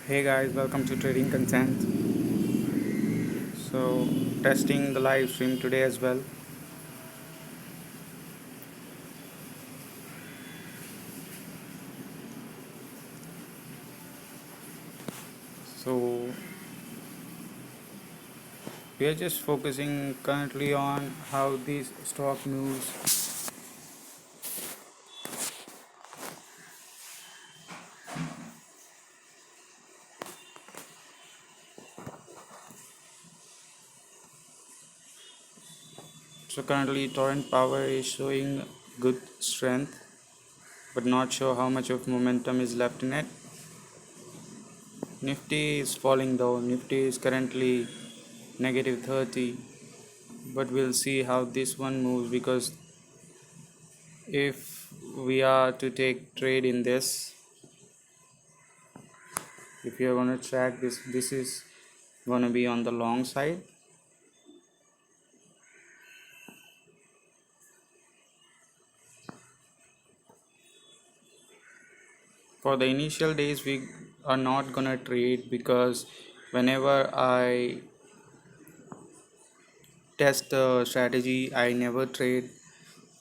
Hey guys, welcome to Trading Consent. So, testing the live stream today as well. So, we are just focusing currently on how this stock moves. So, currently, Torrent Power is showing good strength, but not sure how much of momentum is left in it. Nifty is falling down. Nifty is currently negative 30, but we'll see how this one moves because if we are to take trade in this, if you're going to track this is going to be on the long side. For the initial days we are not going to trade because whenever I test the strategy I never trade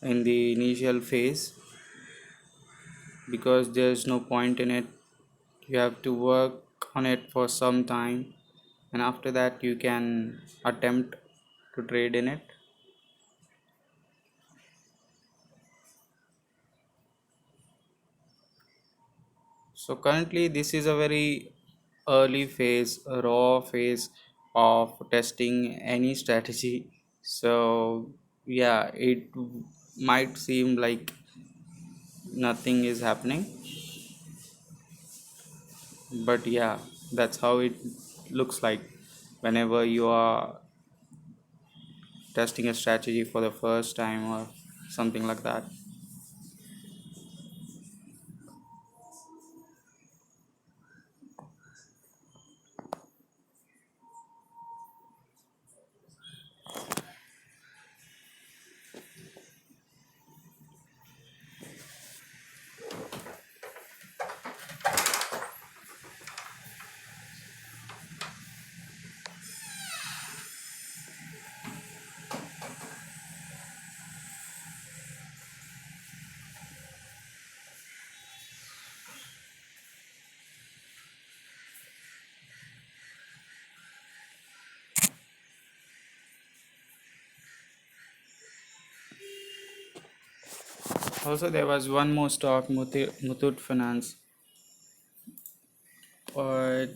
in the initial phase because there's no point in it. You have to work on it for some time and after that you can attempt to trade in it. So currently this is a very early phase, a raw phase of testing any strategy. So yeah, it might seem like nothing is happening, but yeah, that's how it looks like whenever you are testing a strategy for the first time or something like that. Also, there was one more stock, Muthoot Finance, but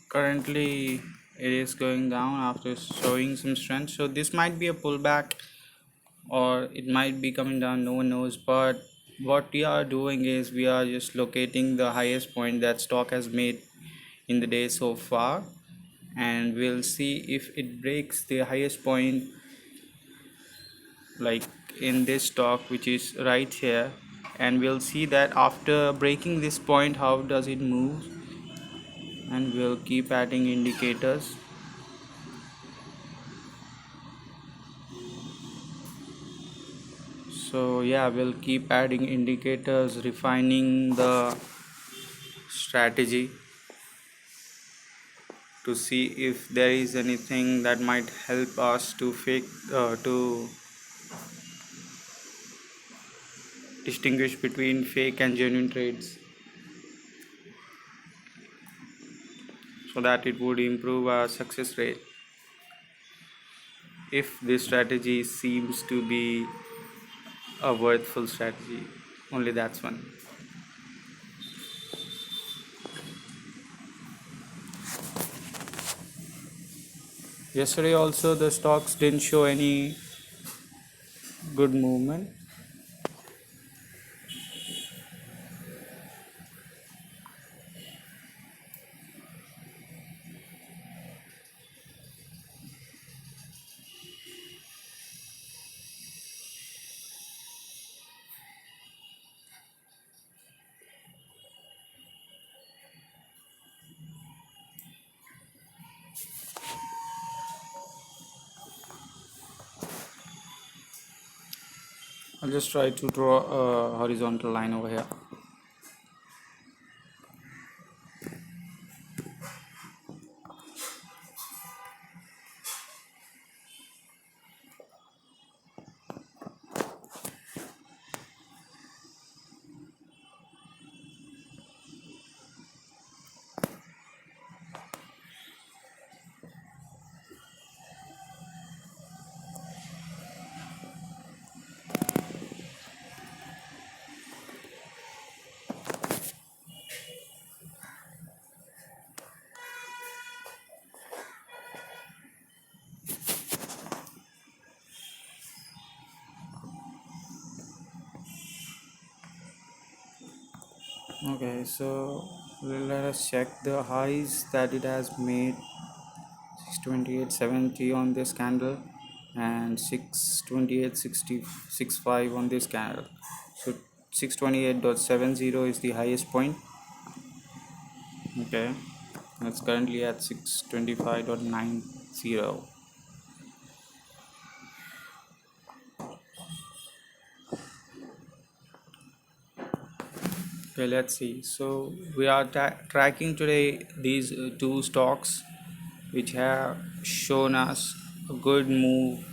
currently it is going down after showing some strength. So this might be a pullback or it might be coming down, no one knows. But what we are doing is we are just locating the highest point that stock has made in the day so far, and we'll see if it breaks the highest point, like in this stock which is right here, and we'll see that after breaking this point how does it move, and we'll keep adding indicators. So yeah, we'll keep adding indicators, refining the strategy to see if there is anything that might help us to to distinguish between fake and genuine trades, so that it would improve our success rate if this strategy seems to be a worthful strategy. Only that's one. Yesterday also the stocks didn't show any good movement. I'll just try to draw a horizontal line over here. Okay, so let us check the highs that it has made. 628.70 on this candle and 628.65 on this candle. So 628.70 is the highest point. Okay, it's currently at 625.90. Okay, let's see. So we are tracking today these two stocks which have shown us a good move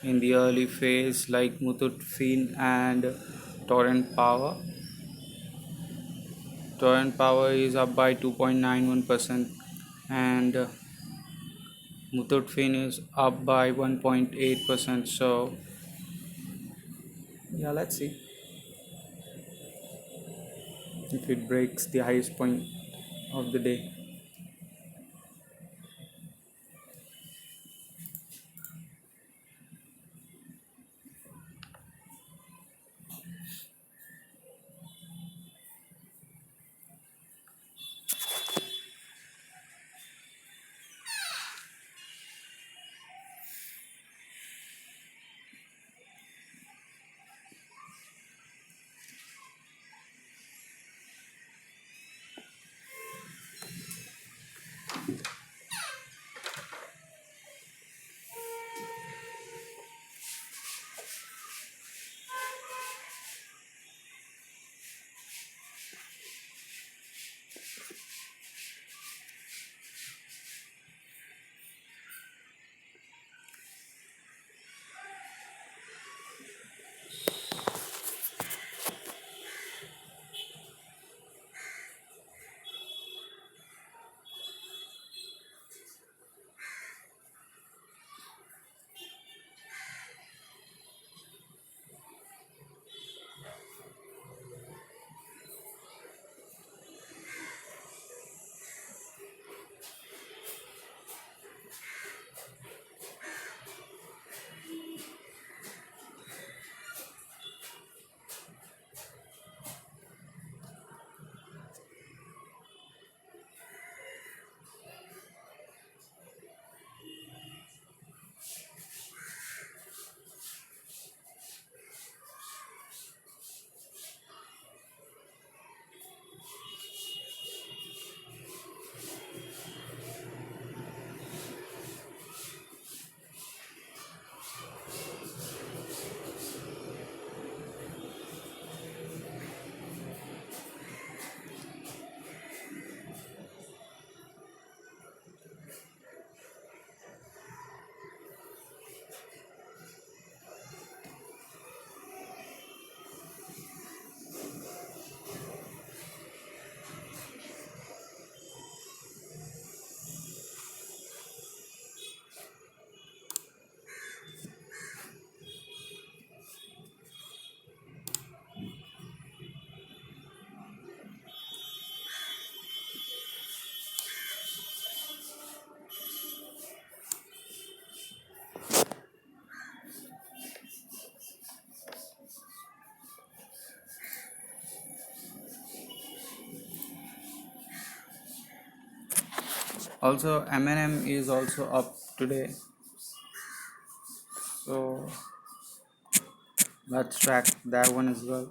in the early phase, like Muthoot Fin and Torrent Power. Torrent Power is up by 2.91% and Muthoot Fin is up by 1.8%. So yeah, let's see if it breaks the highest point of the day. Also, M&M is also up today. So let's track that one as well.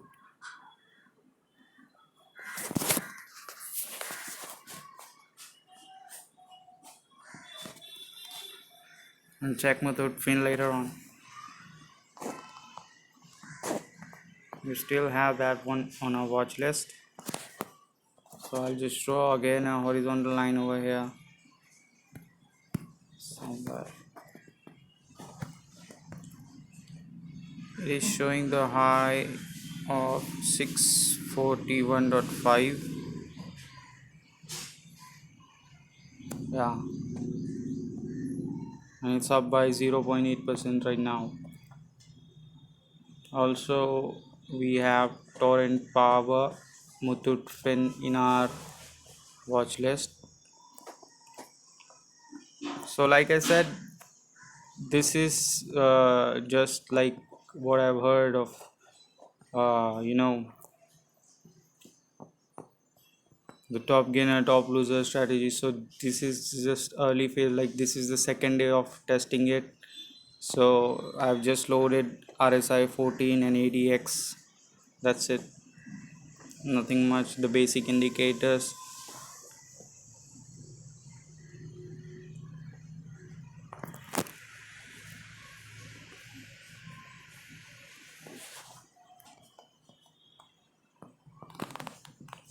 And check Muthoot Fin later on. We still have that one on our watch list. So I'll just draw again a horizontal line over here somewhere. It is showing the high of 641.5. Yeah, and it's up by 0.8% right now. Also, we have Torrent Power, Muthoot Fin in our watch list. So like I said, this is just like what I've heard of, you know, the top gainer top loser strategy. So this is just early phase, like this is the second day of testing it. So I've just loaded RSI 14 and ADX. That's it, nothing much. The basic indicators.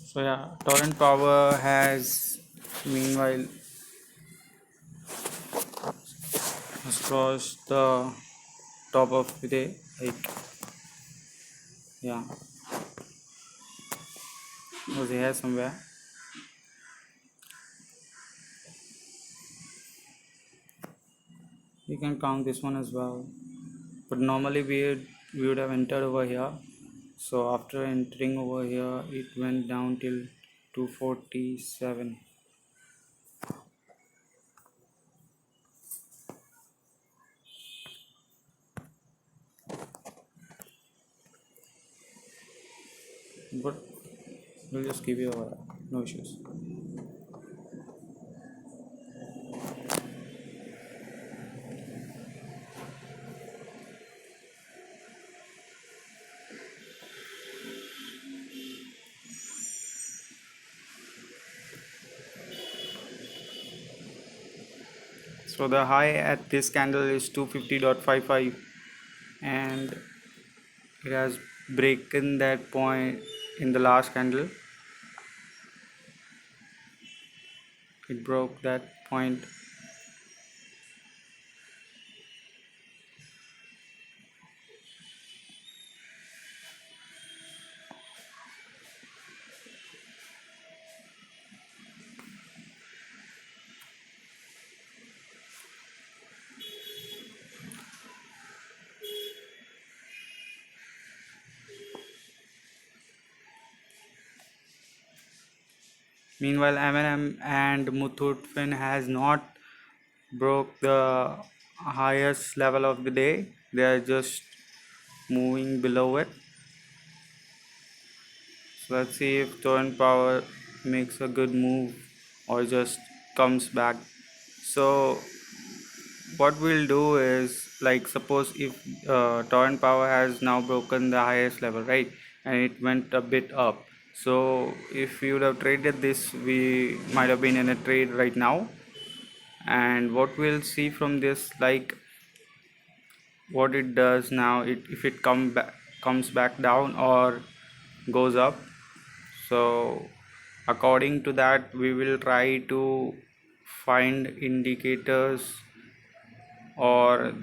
So yeah, Torrent Power has meanwhile has crossed the top of the day. Like yeah, was here somewhere. You can count this one as well. But normally we would have entered over here. So after entering over here, it went down till 247. But we'll just give you no issues. So the high at this candle is 250.55, and it has broken that point in the last candle. It broke that point. Meanwhile, M&M and Muthoot Fin has not broke the highest level of the day. They are just moving below it. So let's see if Torrent Power makes a good move or just comes back. So what we'll do is, like, suppose if Torrent Power has now broken the highest level, right, and it went a bit up. So if we would have traded this, we might have been in a trade right now. And what we'll see from this, like what it does now, if it comes back down or goes up. So according to that, we will try to find indicators or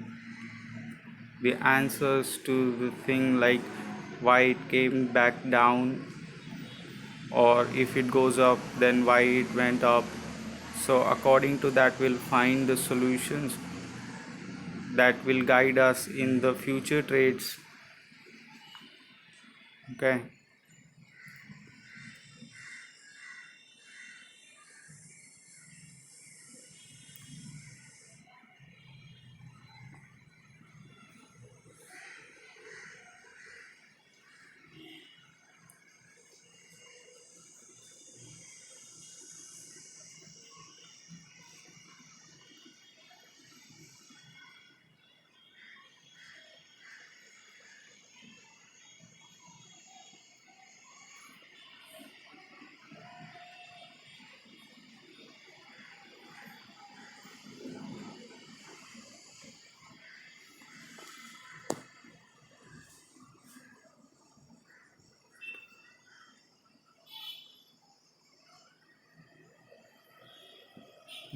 the answers to the thing, like why it came back down, or if it goes up then why it went up. So according to that, we'll find the solutions that will guide us in the future trades. Okay.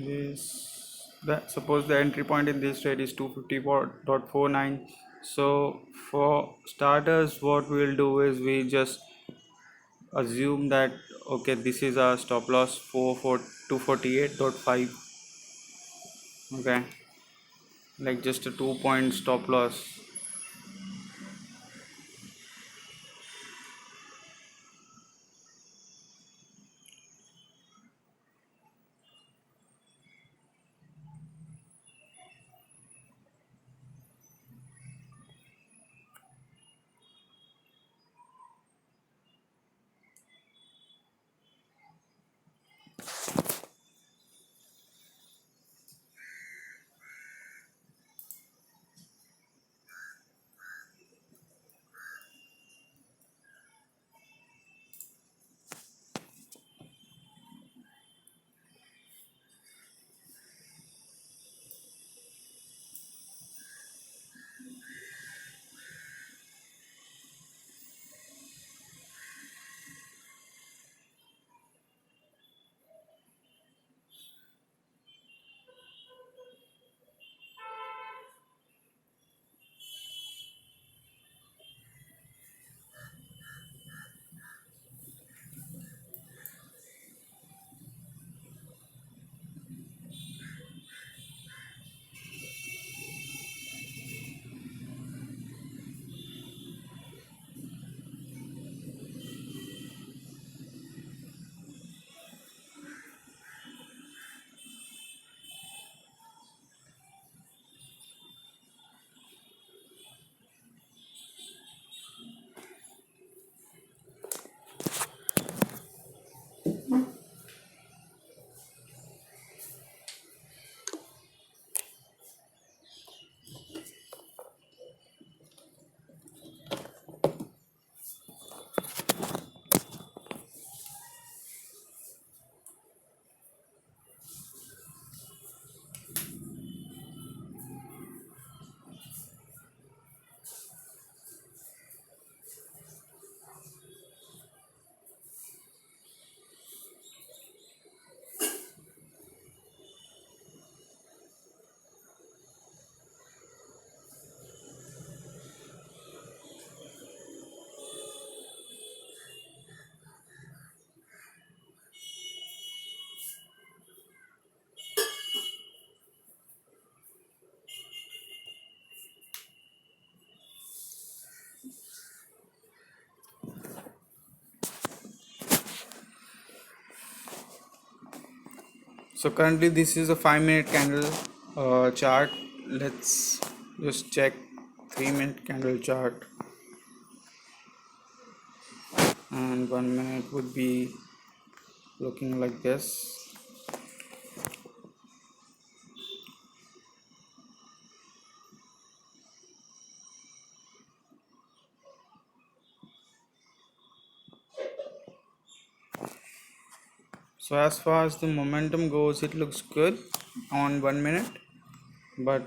This that suppose the entry point in this trade is 254.49. So for starters, what we'll do is we just assume that okay, this is our stop loss 248.5. Okay, like just a 2 point stop loss. So currently this is a 5 minute candle chart. Let's just check 3 minute candle chart, and 1 minute would be looking like this. So as far as the momentum goes, it looks good on 1 minute, but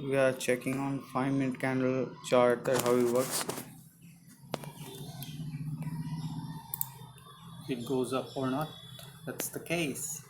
we are checking on 5 minute candle chart that how it works. It goes up or not, that's the case.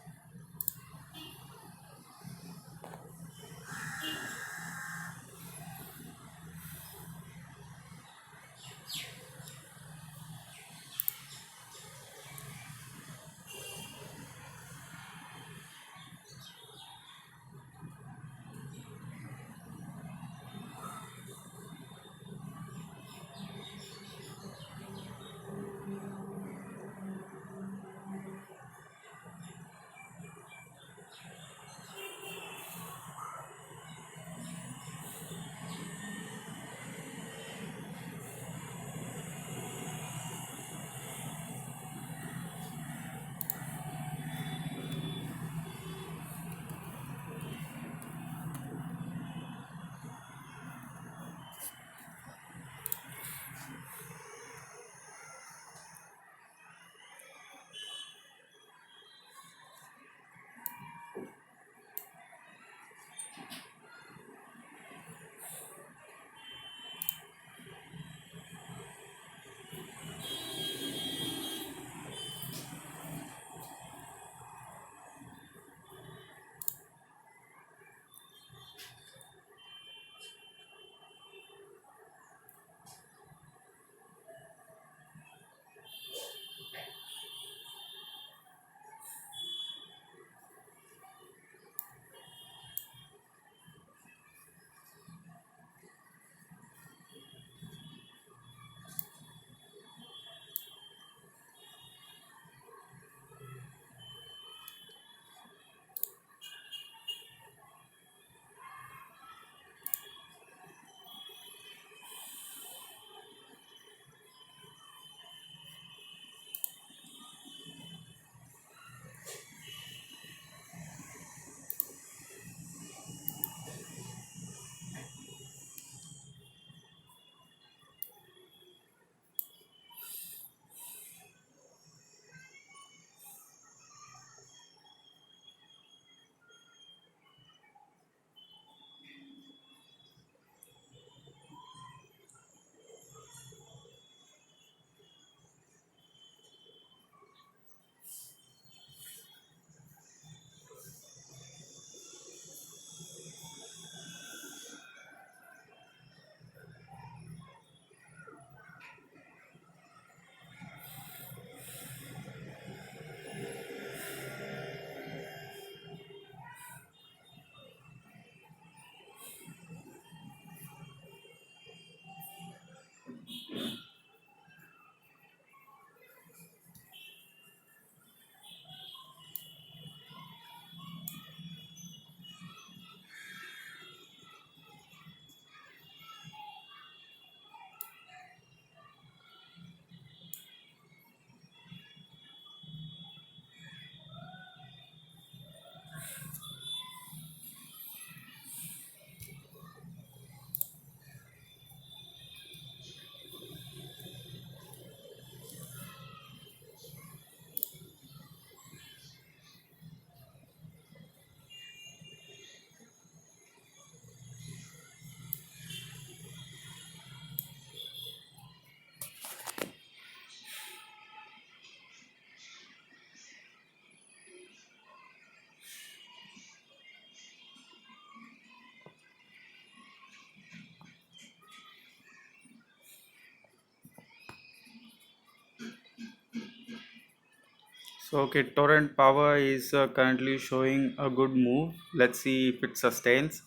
So okay, Torrent Power is currently showing a good move. Let's see if it sustains.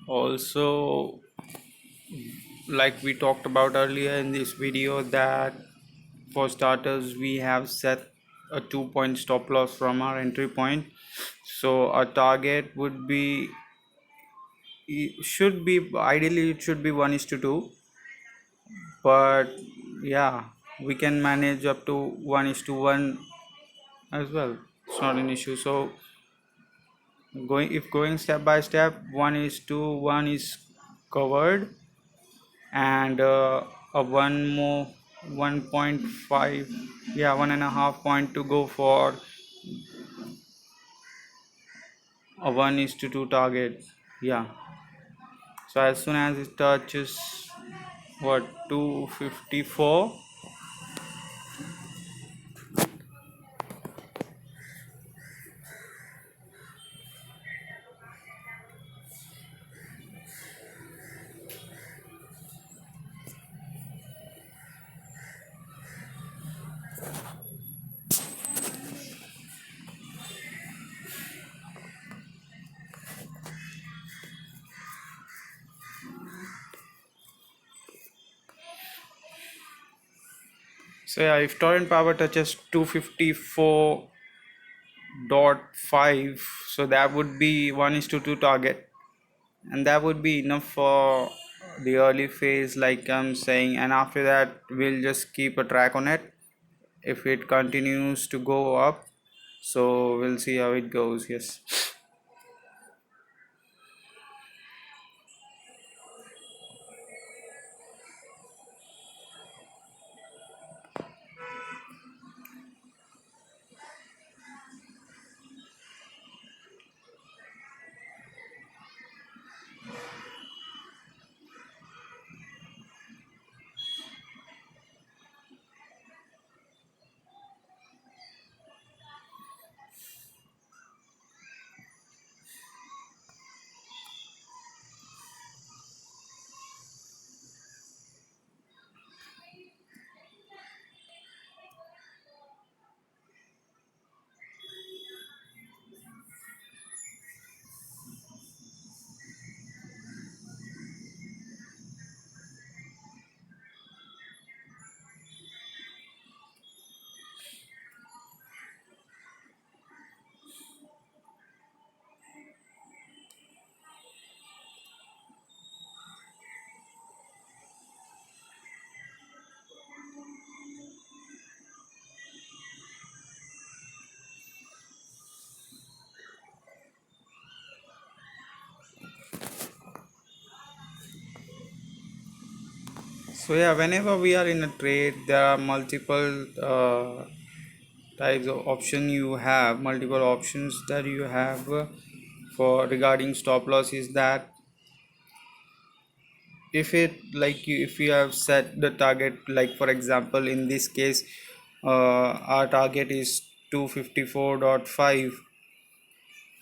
Also, like we talked about earlier in this video, that for starters we have set a 2 point stop loss from our entry point. So our target would be, it should be ideally it should be 1 is to 2, but yeah, we can manage up to 1 is to 1 as well. It's not an issue. So going step by step, 1 is to 1 is covered, and a one more 1.5, yeah, 1.5 point to go for a 1 is to 2 target. Yeah, so as soon as it touches what 254. So yeah, if torrent power touches 254.5, so that would be 1 is to 2 target, and that would be enough for the early phase, like I'm saying. And after that, we'll just keep a track on it. If it continues to go up, so we'll see how it goes. Yes. So yeah, whenever we are in a trade, there are multiple types of option you have, multiple options that you have for regarding stop loss. Is that if it like you, if you have set the target, like for example in this case, our target is 254.5.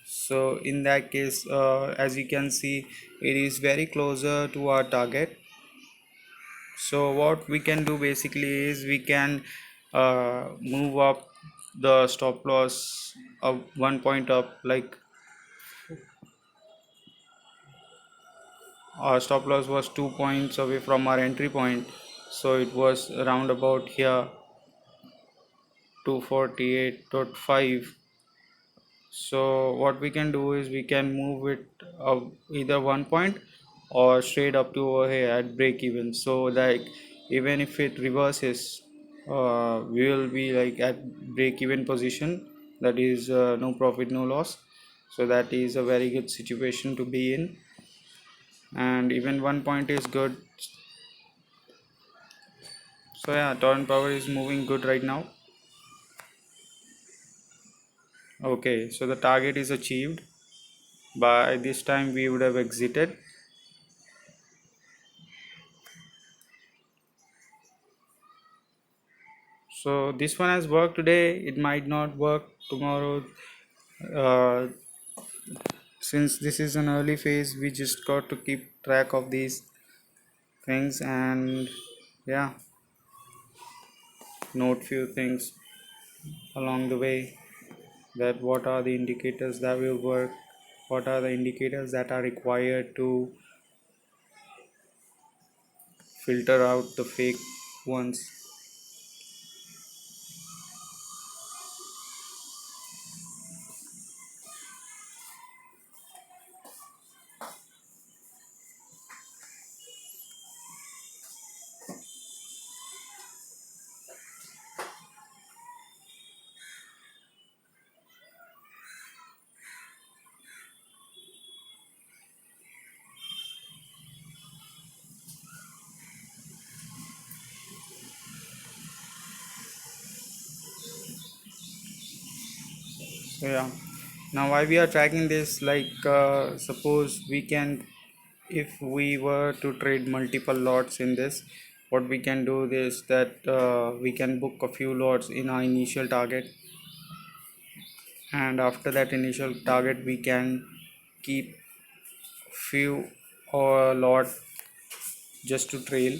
So in that case, as you can see, it is very closer to our target. So what we can do basically is we can move up the stop loss of 1 point up. Like our stop loss was 2 points away from our entry point, so it was around about here, 248.5. So what we can do is we can move it either 1 point or straight up to over here at break even. So like even if it reverses, we will be like at break even position, that is no profit no loss. So that is a very good situation to be in, and even 1 point is good. So yeah, torrent power is moving good right now. Okay, so the target is achieved. By this time we would have exited. So this one has worked today, it might not work tomorrow. uh, since this is an early phase, we just got to keep track of these things, and yeah, note few things along the way, that what are the indicators that will work, what are the indicators that are required to filter out the fake ones. So yeah, now why we are tracking this, like suppose we can, if we were to trade multiple lots in this, what we can do is that we can book a few lots in our initial target, and after that initial target we can keep few or lot just to trail.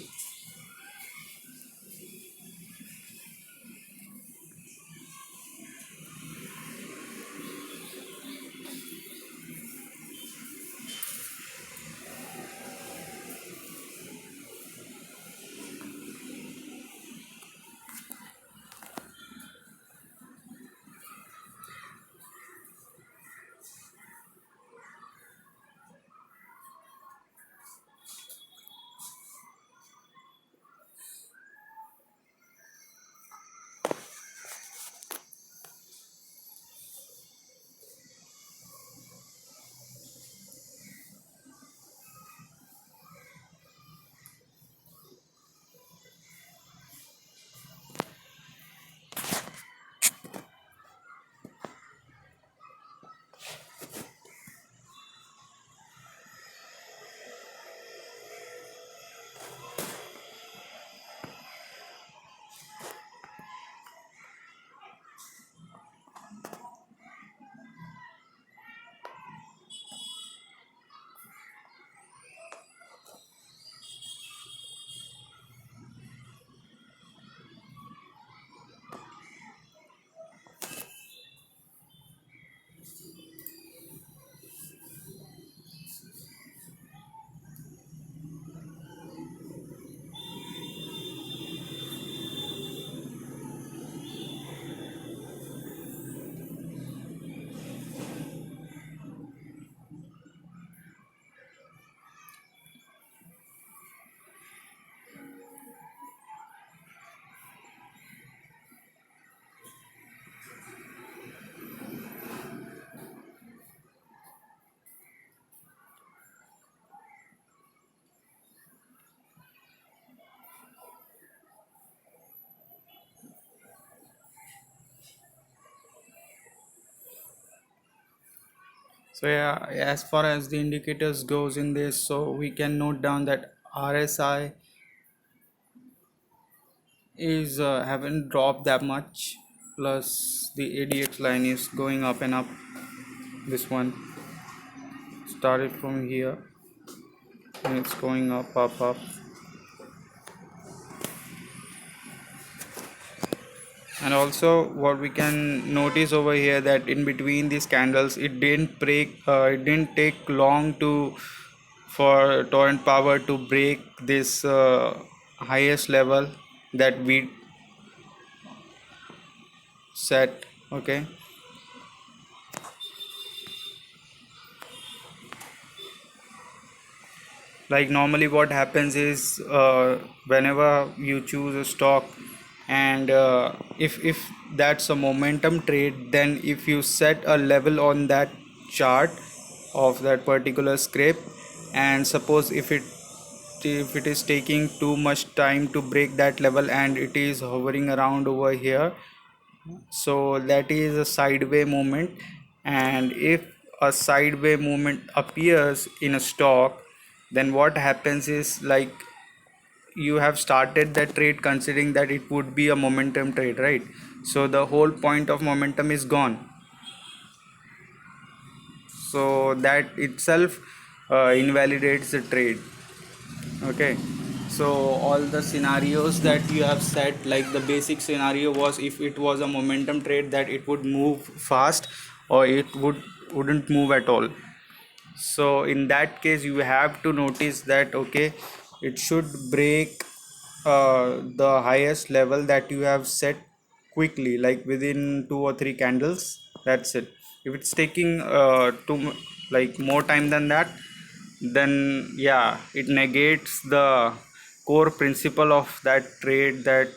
So yeah, as far as the indicators goes in this, so we can note down that RSI is haven't dropped that much, plus the ADX line is going up and up. This one started from here and it's going up. And also what we can notice over here, that in between these candles it didn't break, it didn't take long to for torrent power to break this highest level that we set. Okay, like normally what happens is whenever you choose a stock, and if that's a momentum trade, then if you set a level on that chart of that particular scrape, and suppose if it is taking too much time to break that level and it is hovering around over here, so that is a sideway movement. And if a sideway movement appears in a stock, then what happens is, like, you have started that trade considering that it would be a momentum trade, right? So the whole point of momentum is gone, so that itself invalidates the trade. Okay, so all the scenarios that you have set, like the basic scenario was if it was a momentum trade, that it would move fast or it wouldn't move at all. So in that case you have to notice that, okay, it should break the highest level that you have set quickly, like within 2 or 3 candles. That's it. If it's taking like more time than that, then yeah, it negates the core principle of that trade, that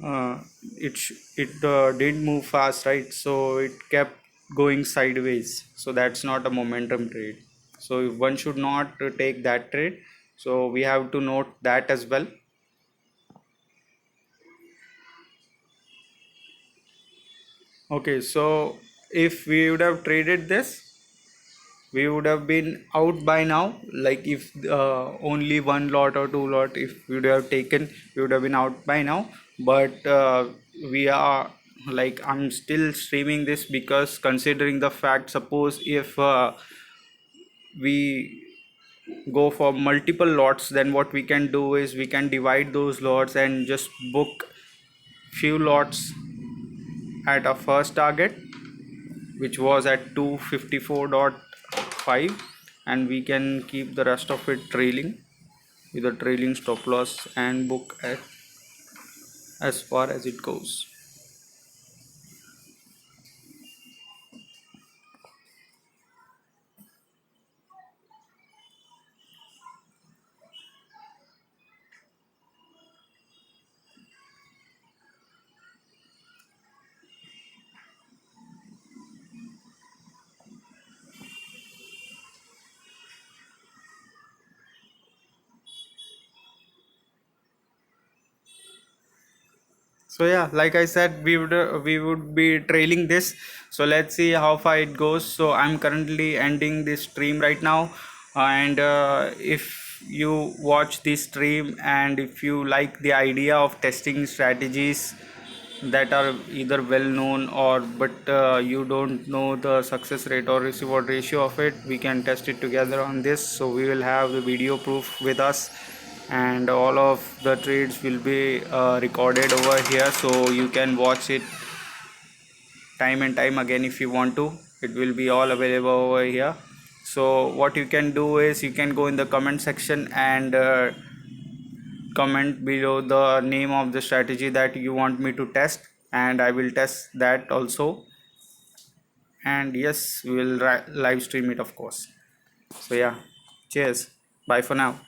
uh, it didn't move fast, right? So it kept going sideways, so that's not a momentum trade. So one should not take that trade, so we have to note that as well. Okay, so if we would have traded this, we would have been out by now. Like if only one lot or two lot, if we would have taken, we would have been out by now. But we are like, I'm still streaming this because considering the fact, suppose if we go for multiple lots, then what we can do is we can divide those lots and just book few lots at our first target, which was at 254.5, and we can keep the rest of it trailing with a trailing stop loss and book at as far as it goes. So yeah, like I said, we would be trailing this. So let's see how far it goes. So I'm currently ending this stream right now, and if you watch this stream and if you like the idea of testing strategies that are either well known, or but you don't know the success rate or risk reward ratio of it, we can test it together on this. So we will have the video proof with us, and all of the trades will be recorded over here, so you can watch it time and time again if you want to. It will be all available over here. So what you can do is you can go in the comment section and comment below the name of the strategy that you want me to test, and I will test that also. And yes, we will live stream it, of course. So yeah, cheers, bye for now.